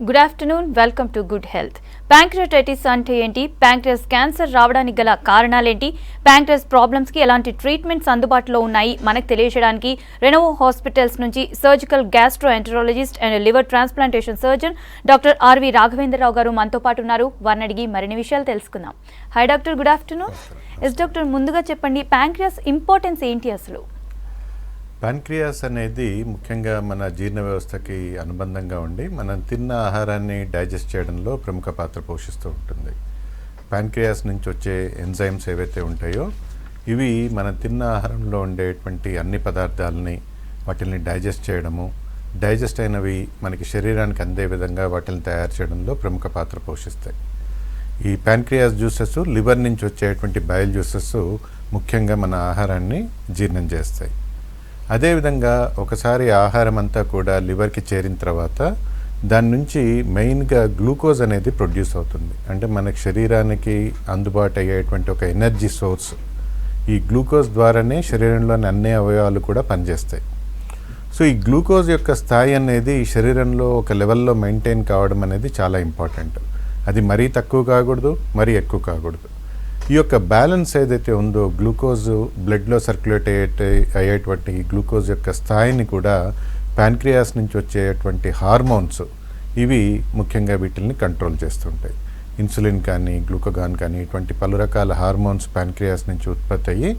Good afternoon welcome to good health. Pancreatitis అంటే ఏంటి, pancreas cancer రావడానికి గల కారణాలేంటి, ప్యాంక్రియాస్ ప్రాబ్లమ్స్ కి ఎలాంటి ట్రీట్మెంట్స్ అందుబాటులో ఉన్నాయి మనకు తెలియజేయడానికి రెనోవో హాస్పిటల్స్ నుంచి surgical gastroenterologist and liver transplantation surgeon doctor R V Raghavendra Rao గారు మనతో పాటు ఉన్నారు. వారిని అడిగి మరిన్ని విషయాలు తెలుసుకుందాం. Hi doctor, good afternoon. Yes doctor, ముందుగా చెప్పండి, ప్యాంక్రియాస్ ఇంపార్టెన్స్ ఏంటి అసలు? ప్యాంక్రియాస్ అనేది ముఖ్యంగా మన జీర్ణ వ్యవస్థకి అనుబంధంగా ఉండి మనం తిన్న ఆహారాన్ని డైజెస్ట్ చేయడంలో ప్రముఖ పాత్ర పోషిస్తూ ఉంటుంది. ప్యాంక్రియాస్ నుంచి వచ్చే ఎంజైమ్స్ ఏవైతే ఉంటాయో ఇవి మనం తిన్న ఆహారంలో ఉండేటువంటి అన్ని పదార్థాలని వాటిని డైజెస్ట్ చేయడము, డైజెస్ట్ అయినవి మనకి శరీరానికి అందే విధంగా వాటిని తయారు చేయడంలో ప్రముఖ పాత్ర పోషిస్తాయి. ఈ ప్యాంక్రియాస్ జ్యూసెస్ లివర్ నుంచి వచ్చేటువంటి బైల్ జ్యూసెస్ ముఖ్యంగా మన ఆహారాన్ని జీర్ణం చేస్తాయి. అదేవిధంగా ఒకసారి ఆహారం అంతా కూడా లివర్కి చేరిన తర్వాత దాని నుంచి మెయిన్గా గ్లూకోజ్ అనేది ప్రొడ్యూస్ అవుతుంది. అంటే మనకి శరీరానికి అందుబాటు అయ్యేటువంటి ఒక ఎనర్జీ సోర్స్. ఈ గ్లూకోజ్ ద్వారానే శరీరంలోని అన్ని అవయవాలు కూడా పనిచేస్తాయి. సో ఈ గ్లూకోజ్ యొక్క స్థాయి అనేది శరీరంలో ఒక లెవెల్లో మెయింటైన్ కావడం అనేది చాలా ఇంపార్టెంట్. అది మరీ తక్కువ కాకూడదు, మరీ ఎక్కువ కాకూడదు. ఈ యొక్క బ్యాలెన్స్ ఏదైతే ఉందో గ్లూకోజ్ బ్లడ్లో సర్క్యులేట్ అయ్యేటువంటి గ్లూకోజ్ యొక్క స్థాయిని కూడా ప్యాంక్రియాస్ నుంచి వచ్చేటువంటి హార్మోన్స్ ఇవి ముఖ్యంగా వీటిని కంట్రోల్ చేస్తుంటాయి. ఇన్సులిన్ కానీ గ్లూకోగాన్ కానీ ఇటువంటి పలు రకాల హార్మోన్స్ ప్యాంక్రియాస్ నుంచి ఉత్పత్తి అయ్యి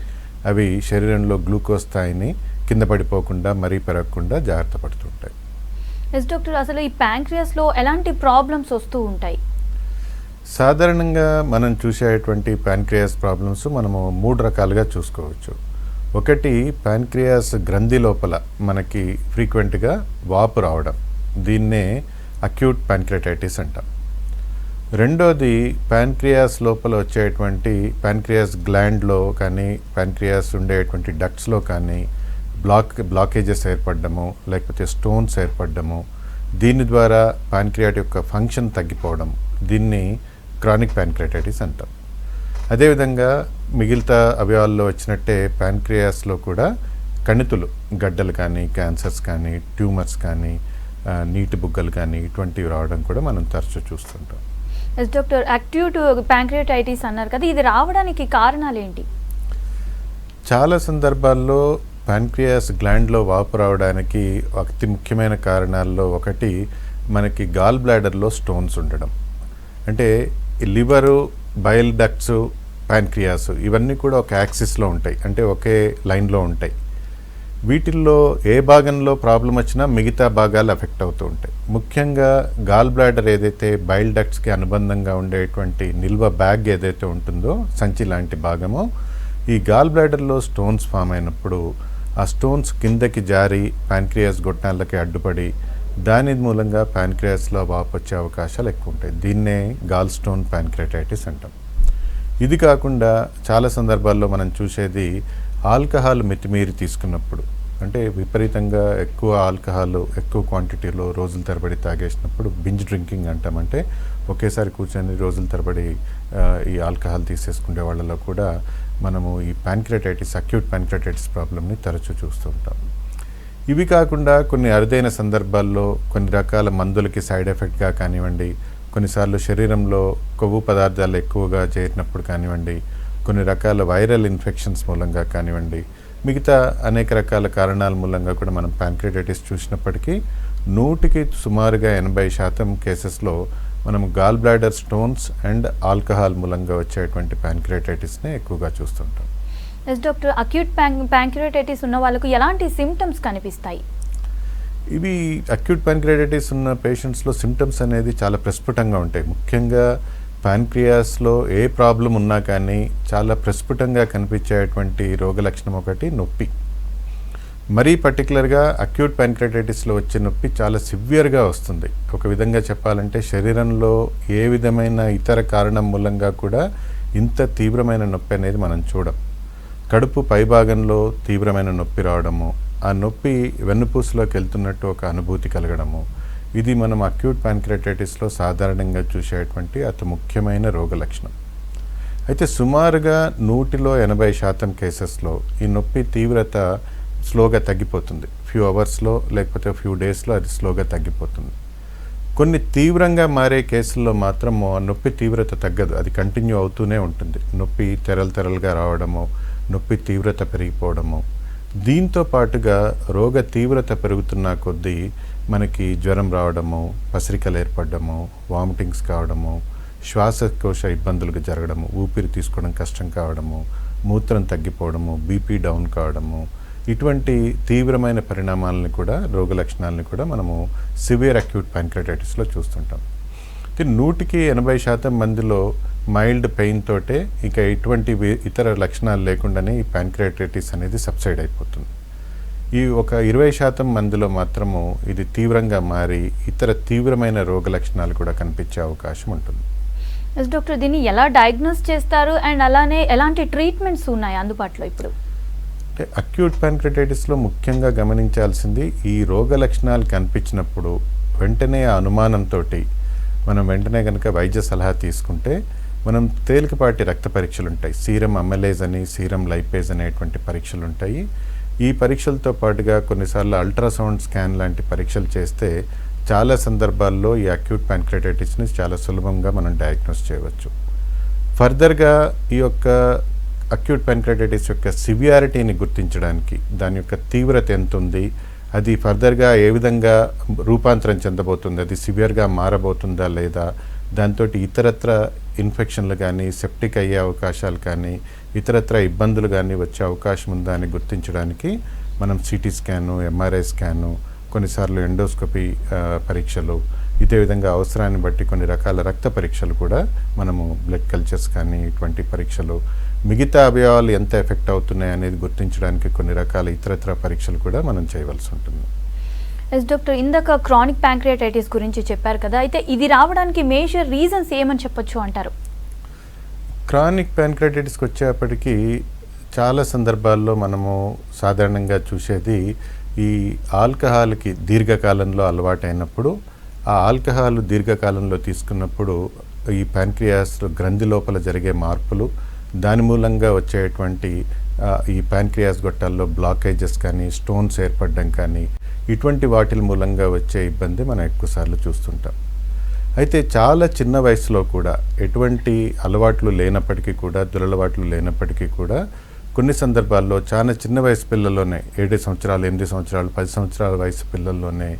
అవి శరీరంలో గ్లూకోజ్ స్థాయిని కింద పడిపోకుండా మరీ పెరగకుండా జాగ్రత్త పడుతుంటాయి. ఎస్ డాక్టర్, అసలు ఈ ప్యాంక్రియాస్లో ఎలాంటి ప్రాబ్లమ్స్ వస్తూ ఉంటాయి? సాధారణంగా మనం చూసేటువంటి ప్యాంక్రియాస్ ప్రాబ్లమ్స్ మనము 3 రకాలుగా చూసుకోవచ్చు. ఒకటి, ప్యాంక్రియాస్ గ్రంథి లోపల మనకి ఫ్రీక్వెంట్గా వాపు రావడం, దీన్నే అక్యూట్ ప్యాంక్రియాటైటిస్ అంటాం. రెండోది, ప్యాంక్రియాస్ లోపల వచ్చేటువంటి ప్యాంక్రియాస్ గ్లాండ్లో కానీ ప్యాంక్రియాస్ ఉండేటువంటి డక్ట్స్లో కానీ బ్లాకేజెస్ ఏర్పడము, లేకపోతే స్టోన్స్ ఏర్పడము, దీని ద్వారా ప్యాంక్రియాట్ యొక్క ఫంక్షన్ తగ్గిపోవడం, దీన్ని క్రానిక్ ప్యాంక్రియాటైటిస్ అంటాం. అదేవిధంగా మిగతా అవయవాల్లో వచ్చినట్టే ప్యాంక్రియాస్లో కూడా కణితులు, గడ్డలు కానీ క్యాన్సర్స్ కానీ ట్యూమర్స్ కానీ నీటి బుగ్గలు కానీ ఇటువంటివి రావడం కూడా మనం తరచూ చూస్తుంటాం. ఎస్ డాక్టర్, అక్యూట్ ప్యాంక్రియాటైటిస్ అన్నారు కదా, ఇది రావడానికి కారణాలు ఏంటి? చాలా సందర్భాల్లో ప్యాంక్రియాస్ గ్లాండ్లో వాపు రావడానికి అతి ముఖ్యమైన కారణాల్లో ఒకటి మనకి గాల్ బ్లాడర్లో స్టోన్స్ ఉండడం. అంటే లివరు, బైల్ డక్ట్స్, ప్యాంక్రియాస్ ఇవన్నీ కూడా ఒక యాక్సిస్లో ఉంటాయి, అంటే ఒకే లైన్లో ఉంటాయి. వీటిల్లో ఏ భాగంలో ప్రాబ్లం వచ్చినా మిగతా భాగాలు ఎఫెక్ట్ అవుతూ ఉంటాయి. ముఖ్యంగా గాల్ బ్లాడర్ ఏదైతే బైల్ డక్ట్స్కి అనుబంధంగా ఉండేటువంటి నిల్వ బ్యాగ్ ఏదైతే ఉంటుందో, సంచి లాంటి భాగమో, ఈ గాల్ బ్లాడర్లో స్టోన్స్ ఫామ్ అయినప్పుడు ఆ స్టోన్స్ కిందకి జారి ప్యాంక్రియాస్ గొట్టాలకి అడ్డుపడి దాని మూలంగా ప్యాంక్రియాస్లో వాపు వచ్చే అవకాశాలు ఎక్కువ ఉంటాయి. దీన్నే గాల్ స్టోన్ ప్యాంక్రియాటైటిస్ అంటాం. ఇది కాకుండా చాలా సందర్భాల్లో మనం చూసేది ఆల్కహాల్ మితిమీరి తీసుకున్నప్పుడు, అంటే విపరీతంగా ఎక్కువ ఆల్కహాల్ ఎక్కువ క్వాంటిటీలో రోజుల తరబడి తాగేసినప్పుడు బింజ్ డ్రింకింగ్ అంటాం. అంటే ఒకేసారి కూర్చొని రోజుల తరబడి ఈ ఆల్కహాల్ తీసేసుకునే వాళ్ళలో కూడా మనము ఈ ప్యాంక్రియాటైటిస్, అక్యూట్ ప్యాంక్రియాటైటిస్ ప్రాబ్లమ్ని తరచూ చూస్తూ ఉంటాం. ఇవి కాకుండా కొన్ని అరుదైన సందర్భాల్లో కొన్ని రకాల మందులకి సైడ్ ఎఫెక్ట్గా కానివ్వండి, కొన్నిసార్లు శరీరంలో కొవ్వు పదార్థాలు ఎక్కువగా చేరినప్పుడు కానివ్వండి, కొన్ని రకాల వైరల్ ఇన్ఫెక్షన్స్ మూలంగా కానివ్వండి, మిగతా అనేక రకాల కారణాల మూలంగా కూడా మనం ప్యాంక్రియాటైటిస్ చూసినప్పటికీ 100కి సుమారుగా 80% కేసెస్లో మనం gall bladder stones and alcohol మూలంగా వచ్చేటువంటి ప్యాంక్రియాటైటిస్నే ఎక్కువగా చూస్తుంటాం. ఎస్ డాక్టర్, అక్యూట్ ప్యాంక్రియాటైటిస్ ఉన్న వాళ్ళకు ఎలాంటి సిమ్టమ్స్ కనిపిస్తాయి? ఇవి అక్యూట్ ప్యాంక్రియాటైటిస్ ఉన్న పేషెంట్స్లో సిమ్టమ్స్ అనేది చాలా ప్రస్ఫుటంగా ఉంటాయి. ముఖ్యంగా ప్యాంక్రియాస్లో ఏ ప్రాబ్లం ఉన్నా కానీ చాలా ప్రస్ఫుటంగా కనిపించేటువంటి రోగ లక్షణం ఒకటి నొప్పి. మరీ పర్టికులర్గా అక్యూట్ ప్యాంక్రియాటైటిస్లో వచ్చే నొప్పి చాలా సివియర్గా వస్తుంది. ఒక విధంగా చెప్పాలంటే శరీరంలో ఏ విధమైన ఇతర కారణం మూలంగా కూడా ఇంత తీవ్రమైన నొప్పి అనేది మనం చూడం. కడుపు పైభాగంలో తీవ్రమైన నొప్పి రావడము, ఆ నొప్పి వెన్నుపూసలోకి వెళ్తున్నట్టు ఒక అనుభూతి కలగడము, ఇది మనం అక్యూట్ ప్యాంక్రియాటైటిస్లో సాధారణంగా చూసేటువంటి అతి ముఖ్యమైన రోగ లక్షణం. అయితే సుమారుగా 100లో 80% కేసెస్లో ఈ నొప్పి తీవ్రత స్లోగా తగ్గిపోతుంది. ఫ్యూ అవర్స్లో లేకపోతే ఫ్యూ డేస్లో అది స్లోగా తగ్గిపోతుంది. కొన్ని తీవ్రంగా మారే కేసుల్లో మాత్రం ఆ నొప్పి తీవ్రత తగ్గదు, అది కంటిన్యూ అవుతూనే ఉంటుంది. నొప్పి తెరలుగా రావడము, నొప్పి తీవ్రత పెరిగిపోవడము. దీంతో పాటుగా రోగ తీవ్రత పెరుగుతున్న కొద్దీ మనకి జ్వరం రావడము, పసిరికలు ఏర్పడము, వామిటింగ్స్ కావడము, శ్వాసకోశ ఇబ్బందులకు జరగడము, ఊపిరి తీసుకోవడం కష్టం కావడము, మూత్రం తగ్గిపోవడము, బీపీ డౌన్ కావడము, ఇటువంటి తీవ్రమైన పరిణామాలను కూడా, రోగ లక్షణాలను కూడా మనము సివియర్ అక్యూట్ ప్యాంక్రియాటైటిస్లో చూస్తుంటాం. 100% మందిలో మైల్డ్ పెయిన్ తోటే ఇక ఎటువంటి ఇతర లక్షణాలు లేకుండానే ఈ ప్యాంక్రియాటైటిస్ అనేది సబ్సైడ్ అయిపోతుంది. ఈ ఒక 20% మందిలో మాత్రము ఇది తీవ్రంగా మారి ఇతర తీవ్రమైన రోగ లక్షణాలు కూడా కనిపించే అవకాశం ఉంటుంది. ఎస్ డాక్టర్, దీన్ని ఎలా డయాగ్నోస్ చేస్తారు అండ్ అలానే ఎలాంటి ట్రీట్మెంట్స్ ఉన్నాయి అందుబాటులో ఇప్పుడు? అంటే అక్యూట్ ప్యాంక్రియాటైటిస్లో ముఖ్యంగా గమనించాల్సింది, ఈ రోగ లక్షణాలు కనిపించినప్పుడు వెంటనే ఆ అనుమానంతో మనం వెంటనే కనుక వైద్య సలహా తీసుకుంటే మనం తేలికపాటి రక్త పరీక్షలు ఉంటాయి, సీరం అమెలేజ్ అని, సీరం లైపేజ్ అనేటువంటి పరీక్షలు ఉంటాయి. ఈ పరీక్షలతో పాటుగా కొన్నిసార్లు అల్ట్రాసౌండ్ స్కాన్ లాంటి పరీక్షలు చేస్తే చాలా సందర్భాల్లో ఈ అక్యూట్ ప్యాంక్రియాటైటిస్ని చాలా సులభంగా మనం డయాగ్నోస్ చేయవచ్చు. ఫర్దర్గా ఈ యొక్క అక్యూట్ ప్యాంక్రియాటైటిస్ యొక్క సివియారిటీని గుర్తించడానికి, దాని యొక్క తీవ్రత ఎంత ఉంది, అది ఫర్దర్గా ఏ విధంగా రూపాంతరం చెందబోతుంది, అది సివియర్గా మారబోతుందా లేదా, దాంతో ఇతరత్ర ఇన్ఫెక్షన్లు కానీ, సెప్టిక్ అయ్యే అవకాశాలు కానీ, ఇతరత్ర ఇబ్బందులు కానీ వచ్చే అవకాశం ఉందా అని గుర్తించడానికి మనం సిటీ స్కాను, ఎంఆర్ఐ స్కాను, కొన్నిసార్లు ఎండోస్కోపీ పరీక్షలు, ఇదే విధంగా అవసరాన్ని బట్టి కొన్ని రకాల రక్త పరీక్షలు కూడా మనము, బ్లడ్ కల్చర్స్ కానీ, ఇటువంటి పరీక్షలు, మిగతా అవయవాలు ఎంత ఎఫెక్ట్ అవుతున్నాయి అనేది గుర్తించడానికి కొన్ని రకాల ఇతరత్ర పరీక్షలు కూడా మనం చేయవలసి ఉంటుంది. ఎస్ డాక్టర్, ఇందాక క్రానిక్ ప్యాంక్రియాటైటిస్ గురించి చెప్పారు కదా, అయితే ఇది రావడానికి మేజర్ రీజన్స్ ఏమని చెప్పొచ్చు అంటారు? క్రానిక్ ప్యాంక్రియాటైటిస్కి వచ్చేప్పటికీ చాలా సందర్భాల్లో మనము సాధారణంగా చూసేది, ఈ ఆల్కహాల్కి దీర్ఘకాలంలో అలవాటైనప్పుడు, ఆ ఆల్కహాల్ దీర్ఘకాలంలో తీసుకున్నప్పుడు ఈ ప్యాంక్రియాస్ గ్రంథి లోపల జరిగే మార్పులు, దాని మూలంగా వచ్చేటువంటి ఈ ప్యాంక్రియాస్ గొట్టాల్లో బ్లాకేజెస్ కానీ, స్టోన్స్ ఏర్పడడం కానీ, ఇటువంటి వాటి మూలంగా వచ్చే ఇబ్బంది మనం ఎక్కువసార్లు చూస్తుంటాం. అయితే చాలా చిన్న వయసులో కూడా, ఎటువంటి అలవాట్లు లేనప్పటికీ కూడా, దురలవాట్లు లేనప్పటికీ కూడా, కొన్ని సందర్భాల్లో చాలా చిన్న వయసు పిల్లల్లోనే, 7 సంవత్సరాలు, 8 సంవత్సరాలు, 10 సంవత్సరాల వయసు పిల్లల్లోనే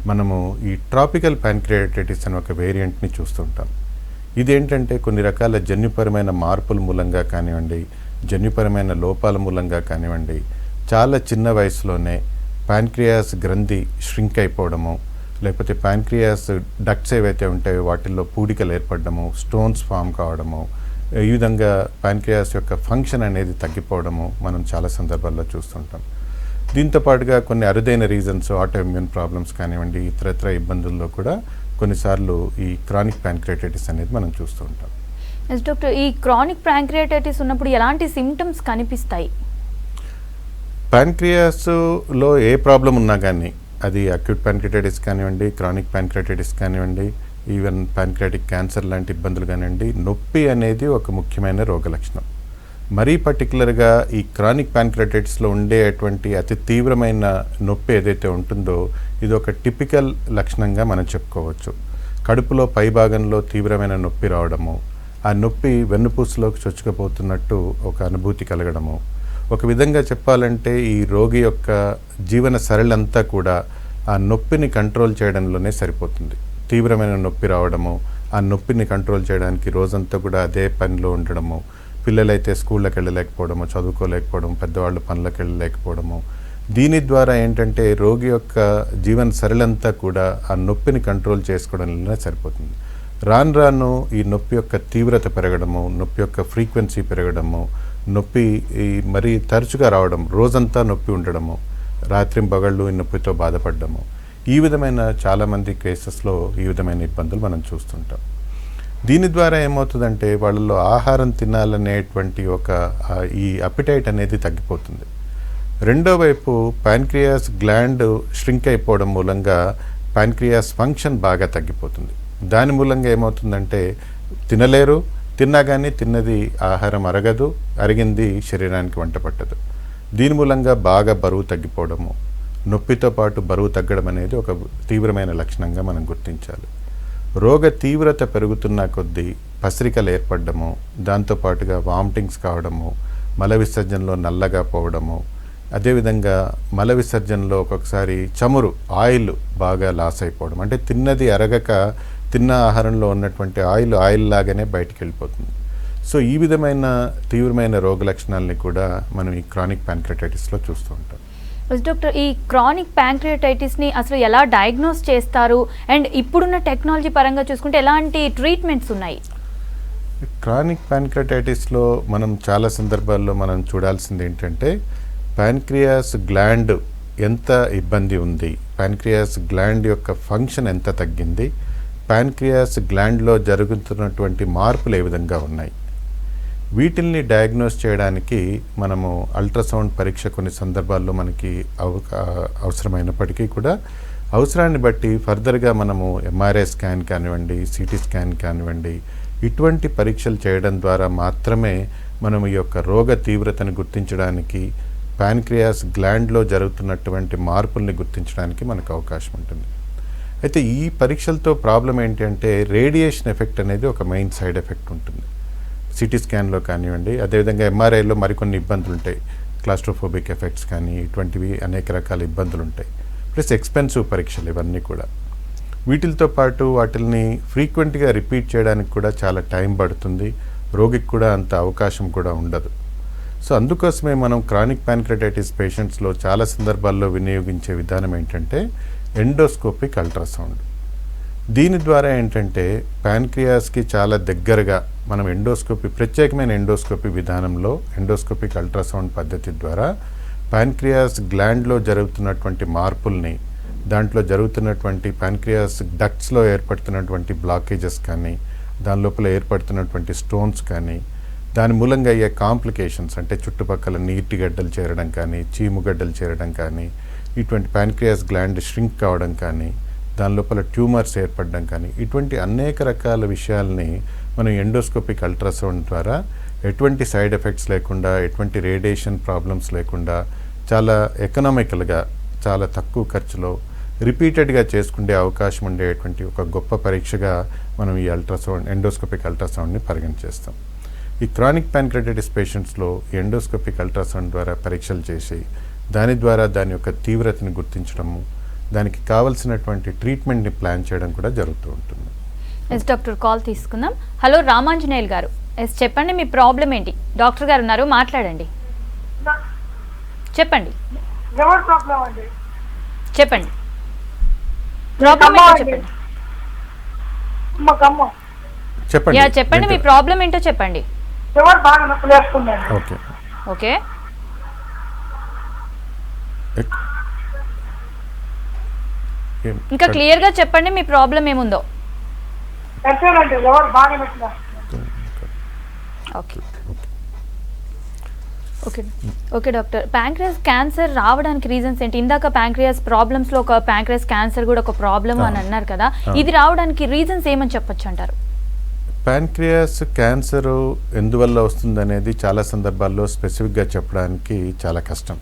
మనము ఈ ట్రాపికల్ ప్యాంక్రియాటైటిస్ అనే ఒక వేరియంట్ని చూస్తుంటాం. ఇదేంటంటే కొన్ని రకాల జన్యుపరమైన మార్పుల మూలంగా కానివ్వండి, జన్యుపరమైన లోపాల మూలంగా కానివ్వండి, చాలా చిన్న వయసులోనే ప్యాంక్రియాస్ గ్రంథి ష్రింక్ అయిపోవడము, లేకపోతే ప్యాంక్రియాస్ డక్ట్స్ ఏవైతే ఉంటాయో వాటిల్లో పూడికలు ఏర్పడము, స్టోన్స్ ఫామ్ కావడము, ఈ విధంగా ప్యాంక్రియాస్ యొక్క ఫంక్షన్ అనేది తగ్గిపోవడము మనం చాలా సందర్భాల్లో చూస్తుంటాం. దీంతో పాటుగా కొన్ని అరుదైన రీజన్స్, ఆటోఇమ్యూన్ ప్రాబ్లమ్స్ కానివ్వండి, ఇతరత్ర ఇబ్బందుల్లో కూడా కొన్నిసార్లు ఈ క్రానిక్ ప్యాంక్రియాటైటిస్ అనేది మనం చూస్తూ ఉంటాం. ఎస్ డాక్టర్, ఈ క్రానిక్ ప్యాంక్రియాటైటిస్ ఉన్నప్పుడు ఎలాంటి సిమ్టమ్స్ కనిపిస్తాయి? ప్యాంక్రియాస్లో ఏ ప్రాబ్లం ఉన్నా కానీ, అది అక్యూట్ ప్యాంక్రియాటైటిస్ కానివ్వండి, క్రానిక్ ప్యాంక్రియాటైటిస్ కానివ్వండి, ఈవెన్ ప్యాంక్రియాటిక్ క్యాన్సర్ లాంటి ఇబ్బందులు కానివ్వండి, నొప్పి అనేది ఒక ముఖ్యమైన రోగ లక్షణం. మరీ పర్టికులర్గా ఈ క్రానిక్ ప్యాంక్రియాటైటిస్లో ఉండేటువంటి అతి తీవ్రమైన నొప్పి ఏదైతే ఉంటుందో, ఇది ఒక టిపికల్ లక్షణంగా మనం చెప్పుకోవచ్చు. కడుపులో పై భాగంలో తీవ్రమైన నొప్పి రావడము, ఆ నొప్పి వెన్నుపూసలోకి చొచ్చుకుపోతున్నట్టు ఒక అనుభూతి కలగడము. ఒక విధంగా చెప్పాలంటే ఈ రోగి యొక్క జీవన సరళంతా కూడా ఆ నొప్పిని కంట్రోల్ చేయడంలోనే సరిపోతుంది. తీవ్రమైన నొప్పి రావడము, ఆ నొప్పిని కంట్రోల్ చేయడానికి రోజంతా కూడా అదే పనిలో ఉండడము, పిల్లలైతే స్కూళ్ళకి వెళ్ళలేకపోవడము, చదువుకోలేకపోవడం, పెద్దవాళ్ళు పనులకు వెళ్ళలేకపోవడము, దీని ద్వారా ఏంటంటే రోగి యొక్క జీవన సరళంతా కూడా ఆ నొప్పిని కంట్రోల్ చేసుకోవడంలోనే సరిపోతుంది. రాను రాను ఈ నొప్పి యొక్క తీవ్రత పెరగడము, నొప్పి యొక్క ఫ్రీక్వెన్సీ పెరగడము, నొప్పి మరీ తరచుగా రావడం, రోజంతా నొప్పి ఉండడము, రాత్రింబగళ్ళు ఈ నొప్పితో బాధపడము, ఈ విధమైన చాలామంది కేసెస్లో ఈ విధమైన ఇబ్బందులు మనం చూస్తుంటాం. దీని ద్వారా ఏమవుతుందంటే వాళ్ళలో ఆహారం తినాలనేటువంటి ఈ అపిటైట్ అనేది తగ్గిపోతుంది. రెండో వైపు ప్యాంక్రియాస్ గ్లాండ్ ష్రింక్ అయిపోవడం మూలంగా ప్యాంక్రియాస్ ఫంక్షన్ బాగా తగ్గిపోతుంది. దాని మూలంగా ఏమవుతుందంటే తినలేరు, తిన్నా కానీ తిన్నది ఆహారం అరగదు, అరిగింది శరీరానికి వంట పట్టదు. దీని మూలంగా బాగా బరువు తగ్గిపోవడము, నొప్పితో పాటు బరువు తగ్గడం అనేది ఒక తీవ్రమైన లక్షణంగా మనం గుర్తించాలి. రోగ తీవ్రత పెరుగుతున్న కొద్దీ పసిరికలు ఏర్పడము, దాంతోపాటుగా వామిటింగ్స్ కావడము, మల విసర్జనలో నల్లగా పోవడము, అదేవిధంగా మల విసర్జనలో ఒక్కొక్కసారి చమురు ఆయిల్ బాగా లాస్ అయిపోవడం, అంటే తిన్నది అరగక తిన్న ఆహారంలో ఉన్నటువంటి ఆయిల్ లాగానే బయటికి వెళ్ళిపోతుంది. సో ఈ విధమైన తీవ్రమైన రోగ లక్షణాలని కూడా మనం ఈ క్రానిక్ ప్యాంక్రియాటైటిస్లో చూస్తూ ఉంటాం. డాక్టర్, ఈ క్రానిక్ ప్యాంక్రియాటైటిస్ని అసలు ఎలా డయాగ్నోస్ చేస్తారు అండ్ ఇప్పుడున్న టెక్నాలజీ పరంగా చూసుకుంటే ఎలాంటి ట్రీట్మెంట్స్ ఉన్నాయి? క్రానిక్ ప్యాంక్రియాటైటిస్లో మనం చాలా సందర్భాల్లో మనం చూడాల్సింది ఏంటంటే ప్యాంక్రియాస్ గ్లాండ్ ఎంత ఇబ్బంది ఉంది, ప్యాంక్రియాస్ గ్లాండ్ యొక్క ఫంక్షన్ ఎంత తగ్గింది, ప్యాంక్రియాస్ గ్లాండ్లో జరుగుతున్నటువంటి మార్పులు ఏ విధంగా ఉన్నాయి, వీటిల్ని డయాగ్నోస్ చేయడానికి మనము అల్ట్రాసౌండ్ పరీక్ష కొన్ని సందర్భాల్లో మనకి అవసరమైనప్పటికీ కూడా అవసరాన్ని బట్టి ఫర్దర్గా మనము ఎంఆర్ఐ స్కాన్ కానివ్వండి, సిటీ స్కాన్ కానివ్వండి, ఇటువంటి పరీక్షలు చేయడం ద్వారా మాత్రమే మనం ఈ యొక్క రోగ తీవ్రతను గుర్తించడానికి, ప్యాన్క్రియాస్ గ్లాండ్లో జరుగుతున్నటువంటి మార్పుల్ని గుర్తించడానికి మనకు అవకాశం ఉంటుంది. అయితే ఈ పరీక్షలతో ప్రాబ్లం ఏంటి అంటే రేడియేషన్ ఎఫెక్ట్ అనేది ఒక మెయిన్ సైడ్ ఎఫెక్ట్ ఉంటుంది సిటీ స్కాన్లో కానివ్వండి. అదేవిధంగా ఎంఆర్ఐలో మరికొన్ని ఇబ్బందులు ఉంటాయి, క్లాస్ట్రోఫోబిక్ ఎఫెక్ట్స్ కానీ ఇటువంటివి అనేక రకాల ఇబ్బందులు ఉంటాయి. ప్లస్ ఎక్స్పెన్సివ్ పరీక్షలు ఇవన్నీ కూడా. వీటితో పాటు వాటిని ఫ్రీక్వెంట్గా రిపీట్ చేయడానికి కూడా చాలా టైం పడుతుంది, రోగికి కూడా అంత అవకాశం కూడా ఉండదు. సో అందుకోసమే మనం క్రానిక్ ప్యాంక్రియాటైటిస్ పేషెంట్స్లో చాలా సందర్భాల్లో వినియోగించే విధానం ఏంటంటే ఎండోస్కోపిక్ అల్ట్రాసౌండ్. దీని ద్వారా ఏంటంటే ప్యాన్క్రియాస్కి చాలా దగ్గరగా మనం ప్రత్యేకమైన ఎండోస్కోపీ విధానంలో ఎండోస్కోపిక్ అల్ట్రాసౌండ్ పద్ధతి ద్వారా ప్యాన్క్రియాస్ గ్లాండ్లో జరుగుతున్నటువంటి మార్పుల్ని, దాంట్లో జరుగుతున్నటువంటి ప్యాన్క్రియాస్ డక్ట్స్లో ఏర్పడుతున్నటువంటి బ్లాకేజెస్ కానీ, దాని లోపల ఏర్పడుతున్నటువంటి స్టోన్స్ కానీ, దాని మూలంగా అయ్యే కాంప్లికేషన్స్ అంటే చుట్టుపక్కల నీటి గడ్డలు చేరడం కానీ, చీముగడ్డలు చేరడం కానీ, ఇటువంటి ప్యాన్క్రియాస్ గ్లాండ్ ష్రింక్ కావడం కానీ, దాని లోపల ట్యూమర్స్ ఏర్పడడం కానీ, ఇటువంటి అనేక రకాల విషయాల్ని మనం ఎండోస్కోపిక్ అల్ట్రాసౌండ్ ద్వారా ఎటువంటి సైడ్ ఎఫెక్ట్స్ లేకుండా, ఎటువంటి రేడియేషన్ ప్రాబ్లమ్స్ లేకుండా చాలా ఎకనామికల్గా, చాలా తక్కువ ఖర్చులో రిపీటెడ్గా చేసుకునే అవకాశం ఉండేటువంటి ఒక గొప్ప పరీక్షగా మనం ఈ ఎండోస్కోపిక్ అల్ట్రాసౌండ్ని పరిగణిస్తాం. ఈ క్రానిక్ ప్యాంక్రియాటైటిస్ పేషెంట్స్లో ఎండోస్కోపిక్ అల్ట్రాసౌండ్ ద్వారా పరీక్షలు చేసి దాని ద్వారా దాని యొక్క తీవ్రతను గుర్తించడము, దానికి కావలసినటువంటి ట్రీట్మెంట్ని ప్లాన్ చేయడం కూడా జరుగుతూ ఉంటుంది. ఎస్ డాక్టర్, కాల్ తీసుకుందాం. హలో రామాంజనేయులు గారు, ఎస్ చెప్పండి, మీ ప్రాబ్లం ఏంటి? డాక్టర్ గారు ఉన్నారు, మాట్లాడండి. చెప్పండి చెప్పండి ప్రాబ్లం ఏంటో చెప్పండి. చెప్పండి మీ ప్రాబ్లం ఏంటో చెప్పండి. ఓకే ఓకే ఇంకా క్లియర్ గా చెప్పండి మీ ప్రాబ్లం ఏముందో. Okay okay okay doctor, pancreas cancer రావడానికి రీజన్స్ ఏంటి? ఇందాక ప్యాంక్రియాస్ ప్రాబ్లమ్స్ లో ఒక ప్యాంక్రియాస్ క్యాన్సర్ కూడా ఒక ప్రాబ్లమ్ అని అన్నారు కదా, ఇది రావడానికి రీజన్స్ ఏమని చెప్పొచ్చు అంటారు? ప్యాంక్రియాస్ క్యాన్సర్ ఎందువల్ల వస్తుందనేది చాలా సందర్భాల్లో స్పెసిఫిక్గా చెప్పడానికి చాలా కష్టం.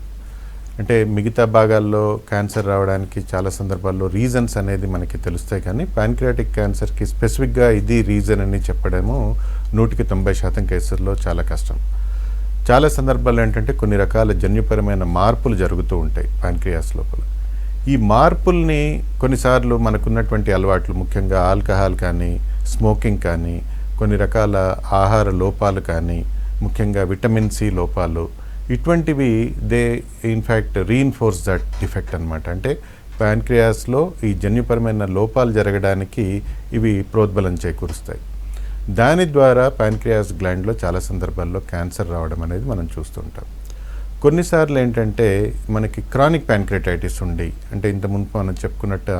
అంటే మిగతా భాగాల్లో క్యాన్సర్ రావడానికి చాలా సందర్భాల్లో రీజన్స్ అనేది మనకి తెలుస్తాయి, కానీ ప్యాంక్రియాటిక్ క్యాన్సర్కి స్పెసిఫిక్గా ఇది రీజన్ అని చెప్పడము 100% కేసుల్లో చాలా కష్టం. చాలా సందర్భాల్లో ఏంటంటే కొన్ని రకాల జన్యుపరమైన మార్పులు జరుగుతూ ఉంటాయి ప్యాంక్రియాస్ లోపల. ఈ మార్పుల్ని కొన్నిసార్లు మనకున్నటువంటి అలవాట్లు, ముఖ్యంగా ఆల్కహాల్ కానీ, స్మోకింగ్ కానీ, కొన్ని రకాల ఆహార లోపాలు కానీ, ముఖ్యంగా విటమిన్ సి లోపాలు, ఇటువంటివి they in fact reinforce that defect అనమాట. అంటే ప్యాంక్రియాస్లో ఈ జన్యుపరమైన లోపాలు జరగడానికి ఇవి ప్రోద్బలం చేకూరుస్తాయి. దాని ద్వారా ప్యాంక్రియాస్ గ్లాండ్లో చాలా సందర్భాల్లో క్యాన్సర్ రావడం అనేది మనం చూస్తుంటాం. కొన్నిసార్లు ఏంటంటే మనకి క్రానిక్ ప్యాంక్రియాటైటిస్ ఉండి, అంటే ఇంతకుముందు మనం చెప్పుకున్నట్టు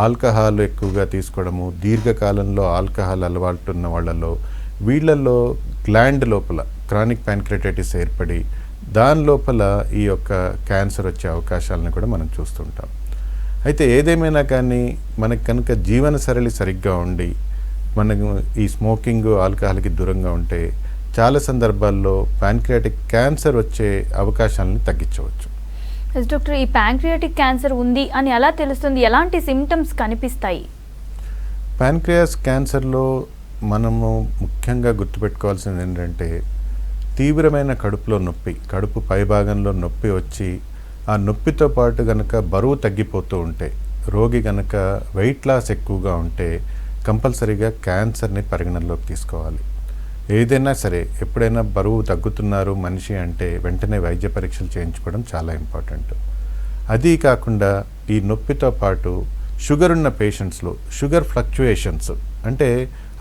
ఆల్కహాల్ ఎక్కువగా తీసుకోవడము, దీర్ఘకాలంలో ఆల్కహాల్ అలవాటు ఉన్న వాళ్ళలో, వీళ్ళల్లో గ్లాండ్ లోపల క్రానిక్ ప్యాంక్రియాటైటిస్ ఏర్పడి దాని లోపల ఈ యొక్క క్యాన్సర్ వచ్చే అవకాశాలను కూడా మనం చూస్తుంటాం. అయితే ఏదేమైనా కానీ మనకు కనుక జీవన శైలి సరిగ్గా ఉండి మనకు ఈ స్మోకింగ్, ఆల్కహాల్కి దూరంగా ఉంటే చాలా సందర్భాల్లో ప్యాంక్రియాటిక్ క్యాన్సర్ వచ్చే అవకాశాలను తగ్గించవచ్చు. ఎస్ డాక్టర్, ఈ ప్యాంక్రియాటిక్ క్యాన్సర్ ఉంది అని ఎలా తెలుస్తుంది? ఎలాంటి సిమ్టమ్స్ కనిపిస్తాయి? ప్యాన్క్రియాస్ క్యాన్సర్లో మనము ముఖ్యంగా గుర్తుపెట్టుకోవాల్సింది ఏంటంటే తీవ్రమైన కడుపులో నొప్పి, కడుపు పైభాగంలో నొప్పి వచ్చి ఆ నొప్పితో పాటు గనక బరువు తగ్గిపోతూ ఉంటే, రోగి గనక వెయిట్ లాస్ ఎక్కువగా ఉంటే కంపల్సరీగా క్యాన్సర్ని పరిగణనలోకి తీసుకోవాలి. ఏదైనా సరే ఎప్పుడైనా బరువు తగ్గుతున్నారు మనిషి అంటే వెంటనే వైద్య పరీక్షలు చేయించుకోవడం చాలా ఇంపార్టెంట్. అది కాకుండా ఈ నొప్పితో పాటు షుగర్ ఉన్న పేషెంట్స్లో షుగర్ ఫ్లక్చుయేషన్స్, అంటే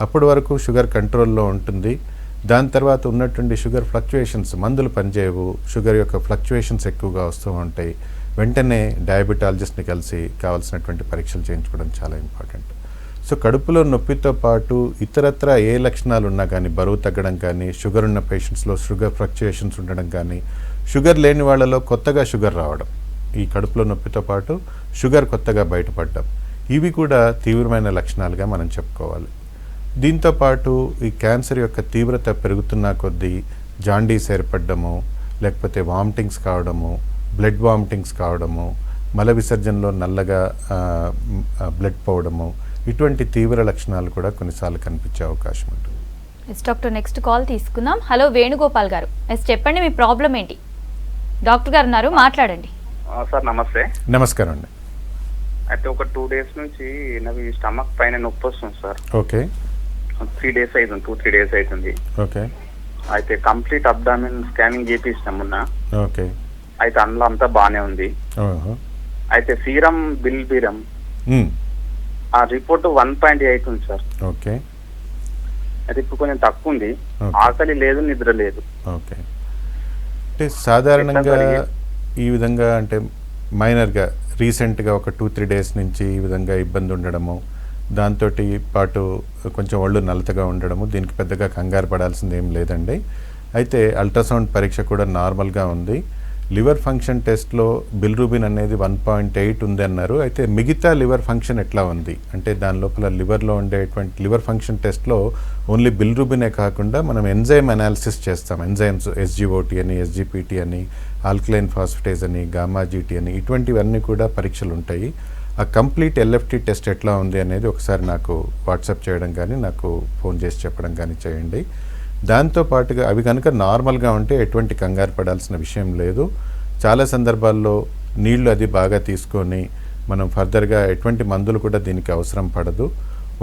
అప్పటి వరకు షుగర్ కంట్రోల్లో ఉంటుంది, దాని తర్వాత ఉన్నటువంటి షుగర్ ఫ్లక్చుయేషన్స్, మందులు పనిచేయవు, షుగర్ యొక్క ఫ్లక్చుయేషన్స్ ఎక్కువగా వస్తూ ఉంటాయి, వెంటనే డయాబెటాలజిస్ట్ని కలిసి కావాల్సినటువంటి పరీక్షలు చేయించుకోవడం చాలా ఇంపార్టెంట్. సో కడుపులో నొప్పితో పాటు ఇతరత్ర ఏ లక్షణాలు ఉన్నా కానీ, బరువు తగ్గడం కానీ, షుగర్ ఉన్న పేషెంట్స్లో షుగర్ ఫ్లక్చుయేషన్స్ ఉండడం కానీ, షుగర్ లేని వాళ్ళలో కొత్తగా షుగర్ రావడం, ఈ కడుపులో నొప్పితో పాటు షుగర్ కొత్తగా బయటపడడం, ఇవి కూడా తీవ్రమైన లక్షణాలుగా మనం చెప్పుకోవాలి. దీంతోపాటు ఈ క్యాన్సర్ యొక్క తీవ్రత పెరుగుతున్న కొద్దీ జాండీస్ ఏర్పడము, లేకపోతే వామిటింగ్స్ కావడము, బ్లడ్ వామిటింగ్స్ కావడము, మల విసర్జనలో నల్లగా బ్లడ్ పోవడము, ఇటువంటి తీవ్ర లక్షణాలు కూడా కొన్నిసార్లు కనిపించే అవకాశం ఉంటుంది. ఎస్ డాక్టర్, నెక్స్ట్ కాల్ తీసుకుందాం. హలో వేణుగోపాల్ గారు, ఎస్ చెప్పండి మీ ప్రాబ్లం ఏంటి? డాక్టర్ గారు ఉన్నారు, మాట్లాడండి. సార్ నమస్తే. నమస్కారం అండి. అయితే ఒక 2 days నుంచి నాకు ఈ స్టమక్ పైన నొప్పి వస్తుంది సార్. ఓకే. 3 days అవుతుంది, 2-3 days అవుతుంది. ఓకే. అయితే కంప్లీట్ అబ్డామిన్ స్కానింగ్ చేపిస్తాం మొన్న. ఓకే. అయితే అందులో అంతా బాగానే ఉంది. అయితే సీరం బిల్బిరం ఆ రిపోర్ట్ 1.8 ఉంది సార్. ఓకే. అది ఇప్పుడు కొంచెం తక్కువ ఉంది, ఆకలి లేదు, నిద్ర లేదు. ఓకే. అంటే సాధారణంగా ఈ విధంగా అంటే మైనర్గా రీసెంట్గా ఒక 2-3 days నుంచి ఈ విధంగా ఇబ్బంది ఉండడము, దాంతో పాటు కొంచెం ఒళ్ళు నలతగా ఉండడము, దీనికి పెద్దగా కంగారు పడాల్సింది ఏం లేదండి. అయితే అల్ట్రాసౌండ్ పరీక్ష కూడా నార్మల్గా ఉంది. లివర్ ఫంక్షన్ టెస్ట్లో బిల్రూబిన్ అనేది 1.8 ఉంది అన్నారు. అయితే మిగతా లివర్ ఫంక్షన్ ఎట్లా ఉంది అంటే దాని లోపల లివర్లో ఉండేటువంటి లివర్ ఫంక్షన్ టెస్ట్లో ఓన్లీ బిల్రూబినే కాకుండా మనం ఎంజైమ్ అనాలిసిస్ చేస్తాం. ఎంజైమ్స్ ఎస్జిఓటి అని, ఎస్జిపిటి అని, ఆల్కలైన్ ఫాస్ఫేటేజ్ అని, గామాజిటి అని, ఇటువంటివన్నీ కూడా పరీక్షలు ఉంటాయి. ఆ కంప్లీట్ ఎల్ఎఫ్టి టెస్ట్ ఎట్లా ఉంది అనేది ఒకసారి నాకు వాట్సాప్ చేయడం కానీ, నాకు ఫోన్ చేసి చెప్పడం కానీ చేయండి. దాంతోపాటుగా అవి కనుక నార్మల్గా ఉంటే ఎటువంటి కంగారు పడాల్సిన విషయం లేదు. చాలా సందర్భాల్లో నీళ్లు అది బాగా తీసుకొని మనం ఫర్దర్గా ఎటువంటి మందులు కూడా దీనికి అవసరం పడదు.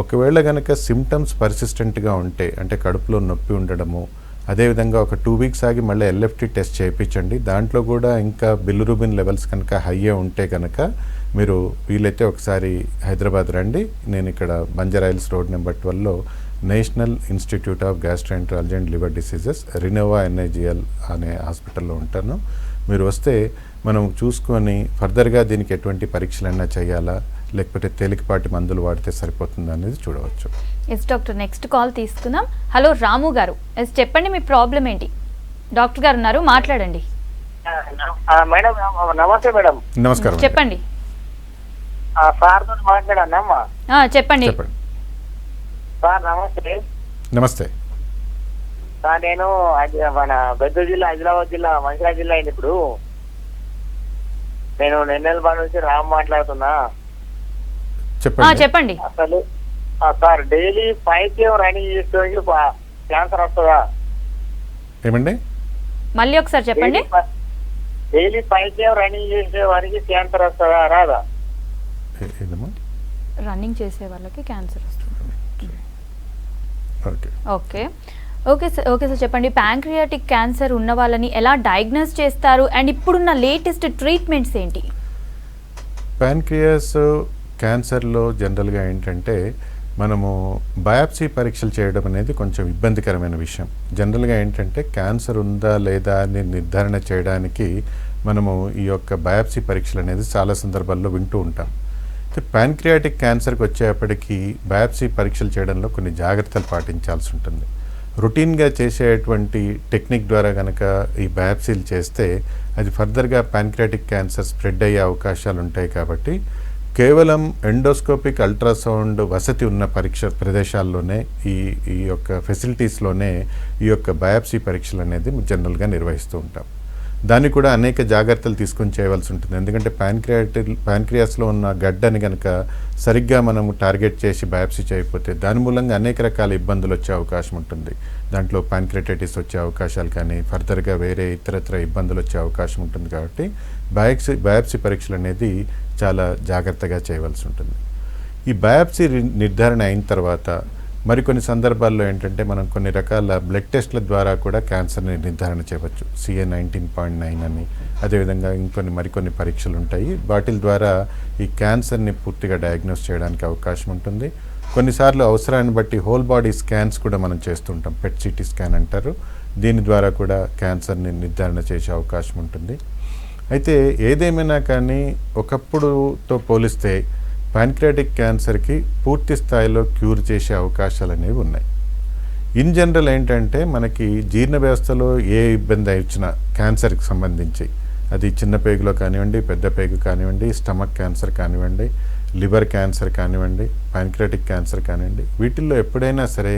ఒకవేళ కనుక సిమ్టమ్స్ పర్సిస్టెంట్గా ఉంటే, అంటే కడుపులో నొప్పి ఉండడము, అదేవిధంగా ఒక 2 weeks ఆగి మళ్ళీ ఎల్ఎఫ్టి టెస్ట్ చేయించండి. దాంట్లో కూడా ఇంకా బిల్లురుబిన్ లెవెల్స్ కనుక హైయే ఉంటే కనుక మీరు వీలైతే ఒకసారి హైదరాబాద్ రండి. నేను ఇక్కడ బంజారాయిల్స్ రోడ్ నెంబర్ 12లో national institute of gastroenterology and liver diseases Renova NIGL అనే హాస్పిటల్లో ఉంటాను. మీరు వస్తే మనం చూసుకొని ఫర్దర్గా దీనికి ఎటువంటి పరీక్షలైనా చేయాలా, లేకపోతే తేలికపాటి మందులు వాడితే సరిపోతుందా అనేది చూడవచ్చు. ఎస్ డాక్టర్, నెక్స్ట్ కాల్ తీసుకుందాం. హలో రాము గారు, ఎస్ చెప్పండి మీ ప్రాబ్లం ఏంటి? డాక్టర్ గారు ఉన్నారు, మాట్లాడండి. మేడం నమస్తే. మేడం నమస్కారం. చెప్పండి. సార్ తో మాట్లాడానమ్మా. చెప్పండి సార్. నమస్తే. నమస్తే సార్, నేను మన బెద్దూరు జిల్లా, ఆదిలాబాద్ జిల్లా, మంచిర్యాల జిల్లా అయింది. ఇప్పుడు నేను నెన్నెలబాద్ నుంచి రామ్ మాట్లాడుతున్నా. చెప్పండి. అసలు సార్ డైలీ 5 km రన్నింగ్ చేస్తే క్యాన్సర్ వస్తుందా? ఏమండి మళ్ళీ ఒకసారి చెప్పండి. డైలీ 5 km రన్నింగ్ చేసే వారికి క్యాన్సర్ వస్తుందా రాదా? రన్నింగ్ చేసే వాళ్ళకి క్యాన్సర్ వస్తుంది. ఓకే ఓకే సార్ చెప్పండి. ప్యాంక్రియాటిక్ క్యాన్సర్ ఉన్న వాళ్ళని ఎలా డయాగ్నోస్ చేస్తారు అండ్ ఇప్పుడున్న లేటెస్ట్ ట్రీట్మెంట్స్ ఏంటి? ప్యాంక్రియాస్ క్యాన్సర్లో జనరల్గా ఏంటంటే మనము బయాప్సీ పరీక్షలు చేయడం అనేది కొంచెం ఇబ్బందికరమైన విషయం. జనరల్గా ఏంటంటే క్యాన్సర్ ఉందా లేదా అని నిర్ధారణ చేయడానికి మనము ఈ యొక్క బయాప్సీ పరీక్షలు అనేది చాలా సందర్భాల్లో వింటూ ఉంటాం. ప్యాంక్రియాటిక్ క్యాన్సర్కి వచ్చేప్పటికీ బయాప్సీ పరీక్షలు చేయడంలో కొన్ని జాగ్రత్తలు పాటించాల్సి ఉంటుంది. రొటీన్గా చేసేటువంటి టెక్నిక్ ద్వారా కనుక ఈ బయాప్సీలు చేస్తే అది ఫర్దర్గా ప్యాంక్రియాటిక్ క్యాన్సర్ స్ప్రెడ్ అయ్యే అవకాశాలు ఉంటాయి. కాబట్టి కేవలం ఎండోస్కోపిక్ అల్ట్రాసౌండ్ వసతి ఉన్న పరీక్ష ప్రదేశాల్లోనే ఈ యొక్క ఫెసిలిటీస్లోనే ఈ యొక్క బయాప్సీ పరీక్షలు అనేది జనరల్గా నిర్వహిస్తూ ఉంటాం. దాన్ని కూడా అనేక జాగ్రత్తలు తీసుకొని చేయవలసి ఉంటుంది. ఎందుకంటే ప్యాంక్రియాస్లో ఉన్న గడ్డని కనుక సరిగ్గా మనం టార్గెట్ చేసి బయాప్సీ చేయకపోతే దాని మూలంగా అనేక రకాల ఇబ్బందులు వచ్చే అవకాశం ఉంటుంది. దాంట్లో ప్యాంక్రియాటైటిస్ వచ్చే అవకాశాలు కానీ ఫర్దర్గా వేరే ఇతరత్ర ఇబ్బందులు వచ్చే అవకాశం ఉంటుంది. కాబట్టి బయాప్సీ పరీక్షలు అనేది చాలా జాగ్రత్తగా చేయవలసి ఉంటుంది. ఈ బయాప్సీ నిర్ధారణ అయిన తర్వాత మరికొన్ని సందర్భాల్లో ఏంటంటే మనం కొన్ని రకాల బ్లడ్ టెస్ట్ల ద్వారా కూడా క్యాన్సర్ని నిర్ధారణ చేయవచ్చు. CA 19.9 అని, అదేవిధంగా మరికొన్ని పరీక్షలు ఉంటాయి. వాటి ద్వారా ఈ క్యాన్సర్ని పూర్తిగా డయాగ్నోస్ చేయడానికి అవకాశం ఉంటుంది. కొన్నిసార్లు అవసరాన్ని బట్టి హోల్ బాడీ స్కాన్స్ కూడా మనం చేస్తుంటాం. PET-CT స్కాన్ అంటారు. దీని ద్వారా కూడా క్యాన్సర్ని నిర్ధారణ చేసే అవకాశం ఉంటుంది. అయితే ఏదేమైనా కానీ ఒకప్పుడుతో పోలిస్తే ప్యాంక్రియాటిక్ క్యాన్సర్కి పూర్తి స్థాయిలో క్యూర్ చేసే అవకాశాలు అనేవి ఉన్నాయి. ఇన్ జనరల్ ఏంటంటే మనకి జీర్ణ వ్యవస్థలో ఏ ఇబ్బంది వచ్చినా క్యాన్సర్కి సంబంధించి, అది చిన్న పేగులో కానివ్వండి, పెద్ద పేగు కానివ్వండి, స్టమక్ క్యాన్సర్ కానివ్వండి, లివర్ క్యాన్సర్ కానివ్వండి, ప్యాంక్రియాటిక్ క్యాన్సర్ కానివ్వండి, వీటిల్లో ఎప్పుడైనా సరే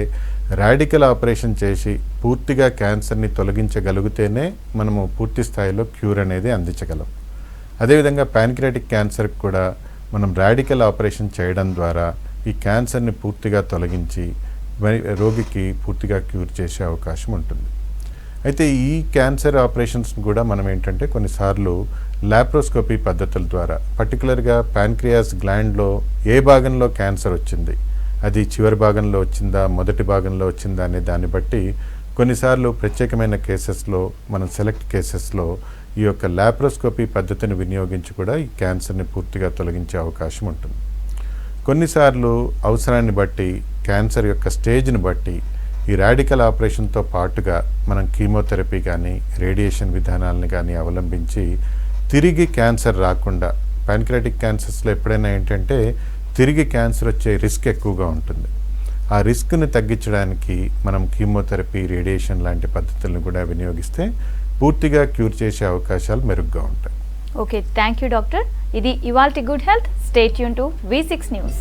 రాడికల్ ఆపరేషన్ చేసి పూర్తిగా క్యాన్సర్ని తొలగించగలిగితేనే మనము పూర్తి స్థాయిలో క్యూర్ అనేది అందించగలం. అదేవిధంగా ప్యాంక్రియాటిక్ క్యాన్సర్కి కూడా మనం రాడికల్ ఆపరేషన్ చేయడం ద్వారా ఈ క్యాన్సర్ని పూర్తిగా తొలగించి రోగికి పూర్తిగా క్యూర్ చేసే అవకాశం ఉంటుంది. అయితే ఈ క్యాన్సర్ ఆపరేషన్స్ కూడా మనం ఏంటంటే కొన్నిసార్లు లాప్రోస్కోపీ పద్ధతుల ద్వారా, పర్టికులర్గా ప్యాంక్రియాస్ గ్లాండ్లో ఏ భాగంలో క్యాన్సర్ వచ్చింది, అది చివరి భాగంలో వచ్చిందా, మొదటి భాగంలో వచ్చిందా అనే దాన్ని బట్టి కొన్నిసార్లు ప్రత్యేకమైన కేసెస్లో, మనం సెలెక్ట్ కేసెస్లో ఈ యొక్క లాప్రోస్కోపీ పద్ధతిని వినియోగించి కూడా ఈ క్యాన్సర్ని పూర్తిగా తొలగించే అవకాశం ఉంటుంది. కొన్నిసార్లు అవసరాన్ని బట్టి, క్యాన్సర్ యొక్క స్టేజ్ని బట్టి ఈ రాడికల్ ఆపరేషన్తో పాటుగా మనం కీమోథెరపీ కానీ రేడియేషన్ విధానాలను కానీ అవలంబించి తిరిగి క్యాన్సర్ రాకుండా, ప్యాంక్రియాటిక్ క్యాన్సర్స్లో ఎప్పుడైనా ఏంటంటే తిరిగి క్యాన్సర్ వచ్చే రిస్క్ ఎక్కువగా ఉంటుంది. ఆ రిస్క్ని తగ్గించడానికి మనం కీమోథెరపీ, రేడియేషన్ లాంటి పద్ధతులను కూడా వినియోగిస్తే పూర్తిగా క్యూర్ చేసే అవకాశాలు మెరుగ్గా ఉంటాయి. Okay, thank you doctor. ఇది ఇవాల్టి good health. Stay tune to V6 news.